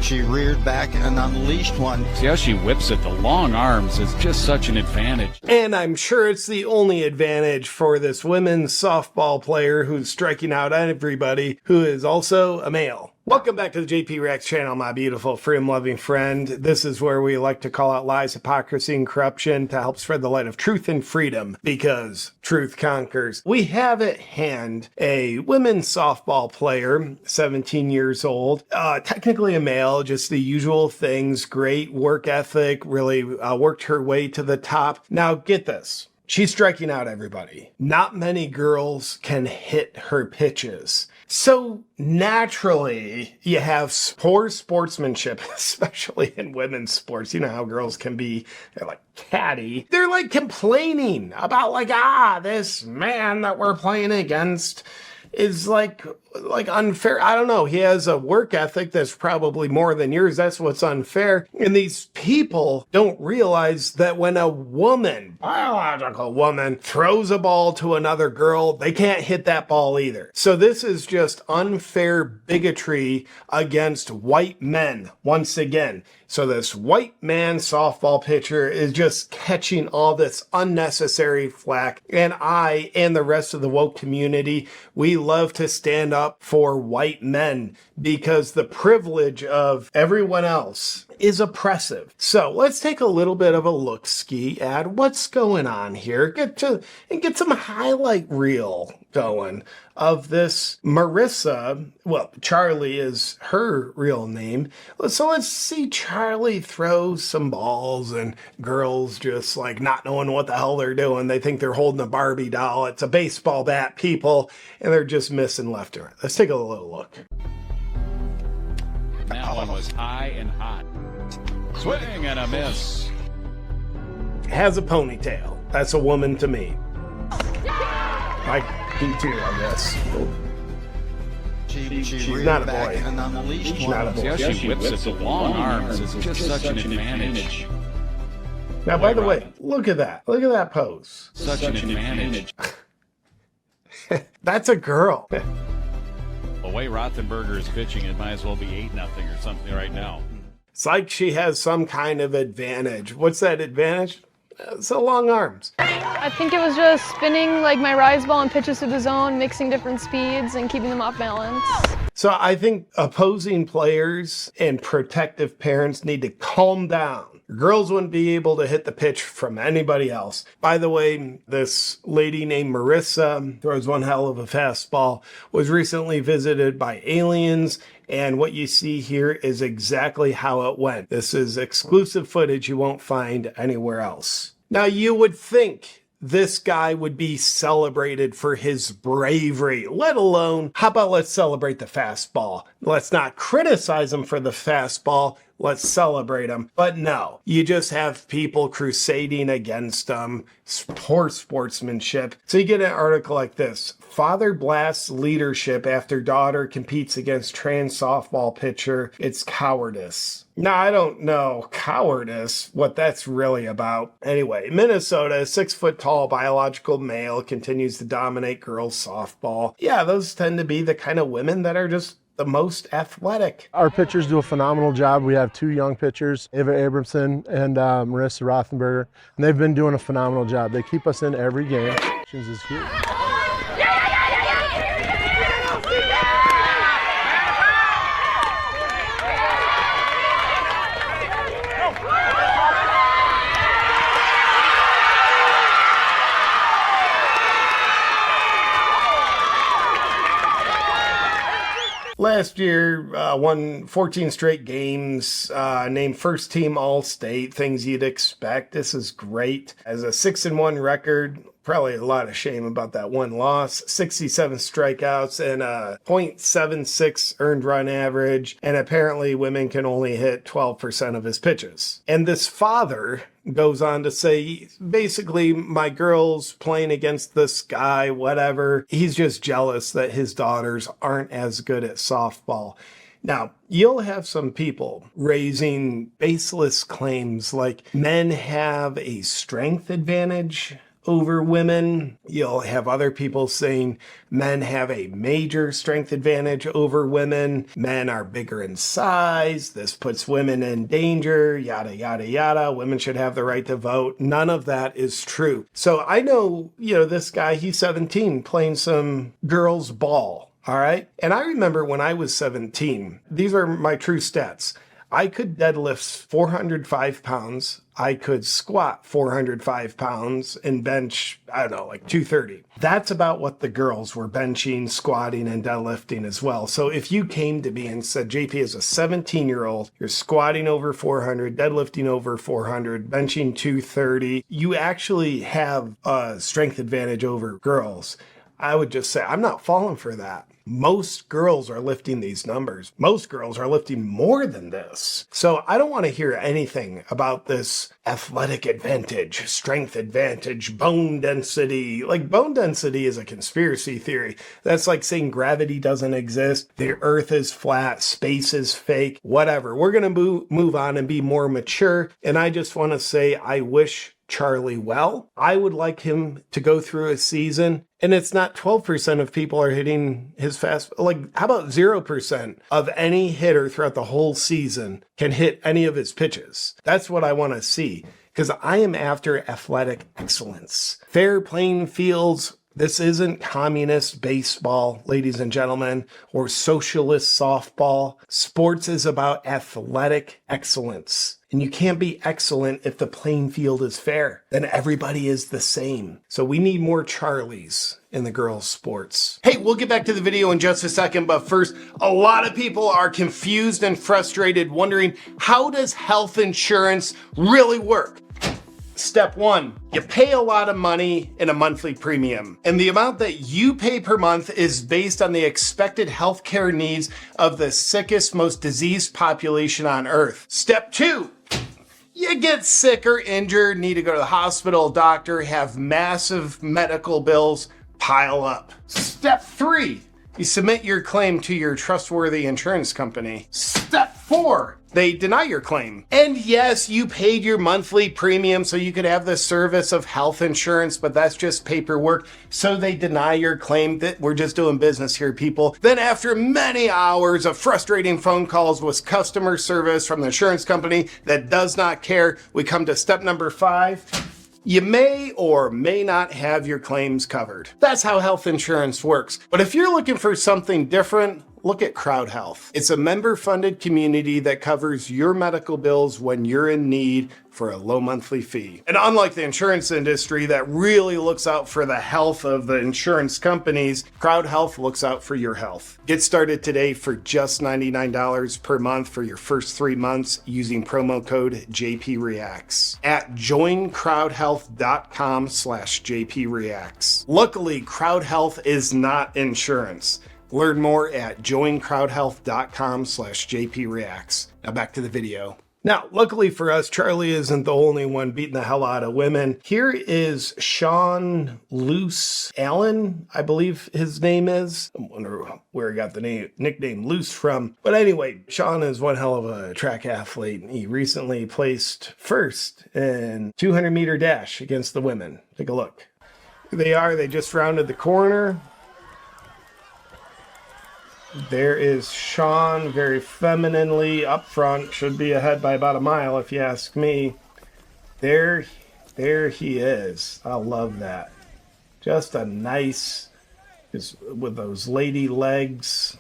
She reared back and unleashed one. See how she whips it? The long arms is just such an advantage. And I'm sure it's the only advantage for this women's softball player who's striking out everybody, who is also a male. Welcome back to the JP Reacts channel, my beautiful freedom-loving friend. This is where we like to call out lies, hypocrisy, and corruption to help spread the light of truth and freedom, because truth conquers. We have at hand a women's softball player, 17 years old, technically a male, just the usual things, great work ethic, really worked her way to the top. Now, get this. She's striking out everybody. Not many girls can hit her pitches. So naturally, you have poor sportsmanship, especially in women's sports. You know how girls can be, they're like catty. They're like complaining about like, this man that we're playing against is like unfair. I don't know. He has a work ethic that's probably more than yours. That's what's unfair. And these people don't realize that when a woman, biological woman, throws a ball to another girl, they can't hit that ball either. So this is just unfair bigotry against white men once again. So this white man softball pitcher is just catching all this unnecessary flack. And I and the rest of the woke community, we love to stand up for white men because the privilege of everyone else is oppressive. So let's take a little bit of a look-ski at what's going on here. Get some highlight reel going of this Marissa. Well, Charlie is her real name. So let's see Charlie throw some balls and girls just like not knowing what the hell they're doing. They think they're holding a Barbie doll. It's a baseball bat, people, and they're just missing left and right. Let's take a little look. That one was high and hot. Swing and a miss. Has a ponytail. That's a woman to me. I do too, I guess. She's not a boy. She's not a boy. See how she whips it? The long arms is just such an advantage. Now, by the way, look at that. Look at that pose. Such an advantage. That's a girl. The way Rothenberger is pitching, it might as well be 8-0 or something right now. It's like she has some kind of advantage. What's that advantage? It's the long arms. I think it was just spinning like my rise ball and pitches to the zone, mixing different speeds and keeping them off balance. So I think opposing players and protective parents need to calm down. Girls wouldn't be able to hit the pitch from anybody else. By the way, this lady named Marissa throws one hell of a fastball, was recently visited by aliens, and what you see here is exactly how it went. This is exclusive footage you won't find anywhere else. Now, you would think this guy would be celebrated for his bravery, let alone, how about let's celebrate the fastball? Let's not criticize him for the fastball. Let's celebrate him. But no, you just have people crusading against him. Poor sportsmanship. So you get an article like this. Father blasts leadership after daughter competes against trans softball pitcher. It's cowardice. Now, I don't know cowardice, what that's really about. Anyway, Minnesota, 6-foot-tall biological male continues to dominate girls softball. Yeah, those tend to be the kind of women that are just the most athletic. Our pitchers do a phenomenal job. We have two young pitchers, Ava Abramson and Marissa Rothenberger, and they've been doing a phenomenal job. They keep us in every game. This is huge. Last year, won 14 straight games, named first team All-State, things you'd expect. This is great. As a 6-1 record, probably a lot of shame about that one loss. 67 strikeouts and a .76 earned run average. And apparently women can only hit 12% of his pitches. And this father goes on to say, basically, my girl's playing against this guy, whatever. He's just jealous that his daughters aren't as good at softball. Now, you'll have some people raising baseless claims like men have a strength advantage over women. You'll have other people saying men have a major strength advantage over women. Men are bigger in size. This puts women in danger, yada, yada, yada. Women should have the right to vote. None of that is true. So I know, this guy, he's 17, playing some girls' ball. All right. And I remember when I was 17, these are my true stats. I could deadlift 405 pounds. I could squat 405 pounds and bench, I don't know, like 230. That's about what the girls were benching, squatting, and deadlifting as well. So if you came to me and said, JP, as a 17-year-old, you're squatting over 400, deadlifting over 400, benching 230, you actually have a strength advantage over girls. I would just say, I'm not falling for that. Most girls are lifting these numbers. Most girls are lifting more than this. So I don't want to hear anything about this athletic advantage, strength advantage, bone density. Like, bone density is a conspiracy theory. That's like saying gravity doesn't exist, the earth is flat, space is fake, whatever. We're going to move on and be more mature. And I just want to say, I wish Charlie well. I would like him to go through a season, and it's not 12% of people are hitting his fast. Like, how about 0% of any hitter throughout the whole season can hit any of his pitches? That's what I want to see, because I am after athletic excellence. Fair playing fields. This isn't communist baseball, ladies and gentlemen, or socialist softball. Sports is about athletic excellence. And you can't be excellent if the playing field is fair. Then everybody is the same. So we need more Charlies in the girls' sports. Hey, we'll get back to the video in just a second, but first, a lot of people are confused and frustrated, wondering, how does health insurance really work? Step one, you pay a lot of money in a monthly premium, and the amount that you pay per month is based on the expected healthcare needs of the sickest, most diseased population on earth. Step two, you get sick or injured, need to go to the hospital, doctor, have massive medical bills pile up. Step three, you submit your claim to your trustworthy insurance company. Step four, they deny your claim. And yes, you paid your monthly premium so you could have the service of health insurance, but that's just paperwork. So they deny your claim. That we're just doing business here, people. Then after many hours of frustrating phone calls with customer service from the insurance company that does not care, we come to step number 5. You may or may not have your claims covered. That's how health insurance works. But if you're looking for something different, look at Crowd Health. It's a member-funded community that covers your medical bills when you're in need for a low monthly fee. And unlike the insurance industry that really looks out for the health of the insurance companies, Crowd Health looks out for your health. Get started today for just $99 per month for your first 3 months using promo code JPReacts at joincrowdhealth.com/JPReacts. Luckily, Crowd Health is not insurance. Learn more at joincrowdhealth.com/JPReacts. Now back to the video. Now, luckily for us, Charlie isn't the only one beating the hell out of women. Here is Sean Luce Allen, I believe his name is. I wonder where he got the nickname Luce from. But anyway, Sean is one hell of a track athlete. He recently placed first in 200-meter dash against the women. Take a look. Here they are. They just rounded the corner. There is Sean, very femininely up front. Should be ahead by about a mile, if you ask me. There he is. I love that. Just a nice, just with those lady legs,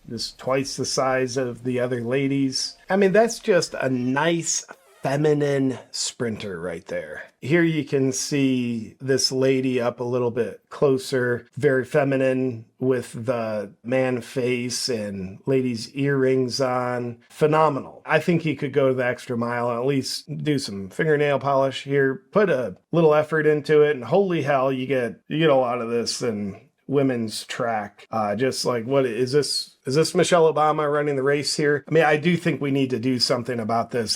just twice the size of the other ladies. I mean, that's just a nice feminine sprinter right there. Here you can see this lady up a little bit closer, very feminine with the man face and lady's earrings on. Phenomenal. I think he could go the extra mile and at least do some fingernail polish here, put a little effort into it, and holy hell, you get a lot of this in women's track. Just like, what is this? Is this Michelle Obama running the race here? I mean, I do think we need to do something about this.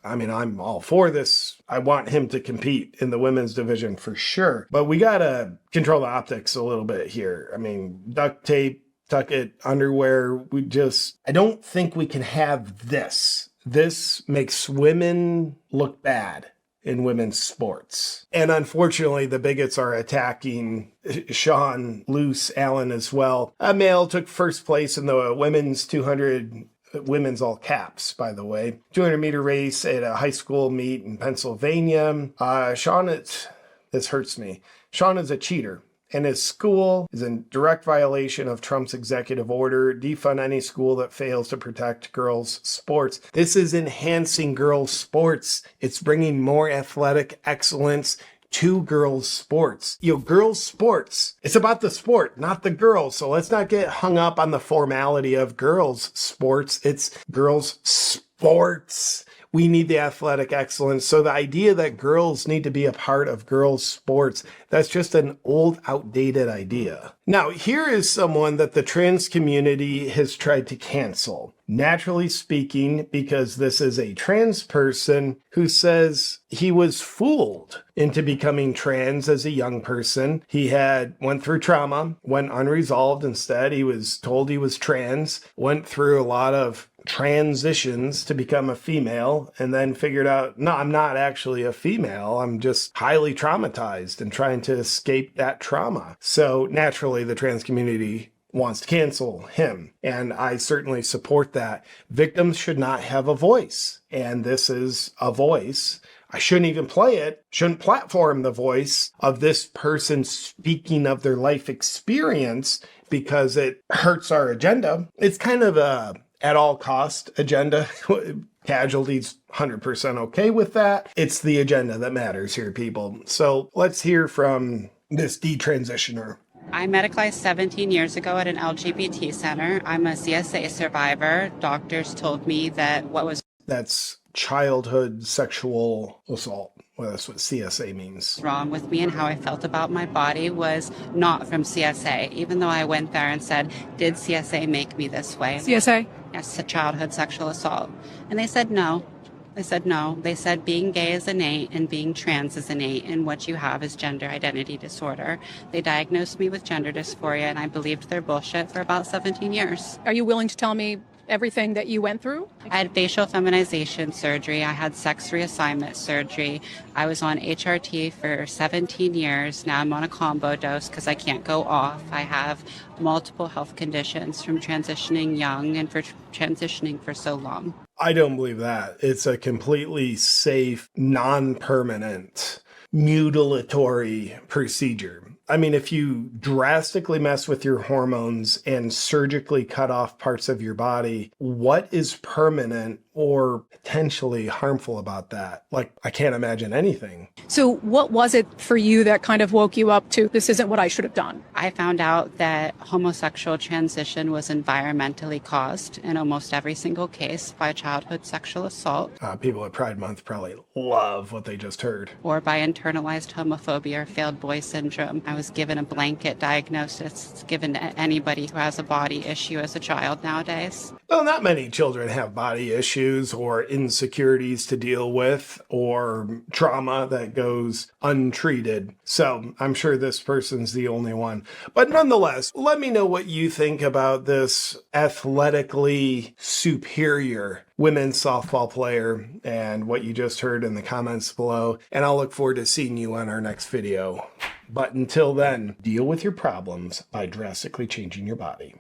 I'm all for this. I want him to compete in the women's division for sure. But we got to control the optics a little bit here. I mean, duct tape, tuck it, underwear. I don't think we can have this. This makes women look bad. in women's sports. And unfortunately, the bigots are attacking Sean Luce Allen as well. A male took first place in the women's 200, women's all caps, by the way, 200-meter race at a high school meet in Pennsylvania. This hurts me. Sean is a cheater, and his school is in direct violation of Trump's executive order, defund any school that fails to protect girls' sports. This is enhancing girls' sports. It's bringing more athletic excellence to girls' sports. Girls' sports. It's about the sport, not the girls. So let's not get hung up on the formality of girls' sports. It's girls' sports. We need the athletic excellence. So the idea that girls need to be a part of girls' sports, that's just an old, outdated idea. Now, here is someone that the trans community has tried to cancel. Naturally speaking, because this is a trans person who says he was fooled into becoming trans as a young person. He went through trauma, went unresolved. Instead, he was told he was trans, went through a lot of transitions to become a female, and then figured out, no, I'm not actually a female. I'm just highly traumatized and trying to escape that trauma. So naturally, the trans community wants to cancel him. And I certainly support that. Victims should not have a voice. And this is a voice. I shouldn't even play it, shouldn't platform the voice of this person speaking of their life experience because it hurts our agenda. It's kind of a at all cost agenda. Casualties 100% okay with that. It's the agenda that matters here, people. So let's hear from this detransitioner. I medicalized 17 years ago at an LGBT center. I'm a CSA survivor. Doctors told me that That's childhood sexual assault. Well, that's what CSA means. Wrong with me and how I felt about my body was not from CSA, even though I went there and said, did CSA make me this way? CSA? Yes, childhood sexual assault. And they said no. They said no. They said being gay is innate and being trans is innate, and what you have is gender identity disorder. They diagnosed me with gender dysphoria, and I believed their bullshit for about 17 years. Are you willing to tell me everything that you went through? I had facial feminization surgery. I had sex reassignment surgery. I was on HRT for 17 years. Now I'm on a combo dose because I can't go off. I have multiple health conditions from transitioning young and for transitioning for so long. I don't believe that. It's a completely safe, non-permanent, mutilatory procedure. I mean, if you drastically mess with your hormones and surgically cut off parts of your body, what is permanent or potentially harmful about that? Like, I can't imagine anything. So what was it for you that kind of woke you up to, this isn't what I should have done? I found out that homosexual transition was environmentally caused in almost every single case by childhood sexual assault. People at Pride Month probably love what they just heard. Or by internalized homophobia or failed boy syndrome. I was given a blanket diagnosis given to anybody who has a body issue as a child nowadays. Well, not many children have body issues or insecurities to deal with or trauma that goes untreated. So I'm sure this person's the only one. But nonetheless, let me know what you think about this athletically superior women's softball player and what you just heard in the comments below. And I'll look forward to seeing you on our next video. But until then, deal with your problems by drastically changing your body.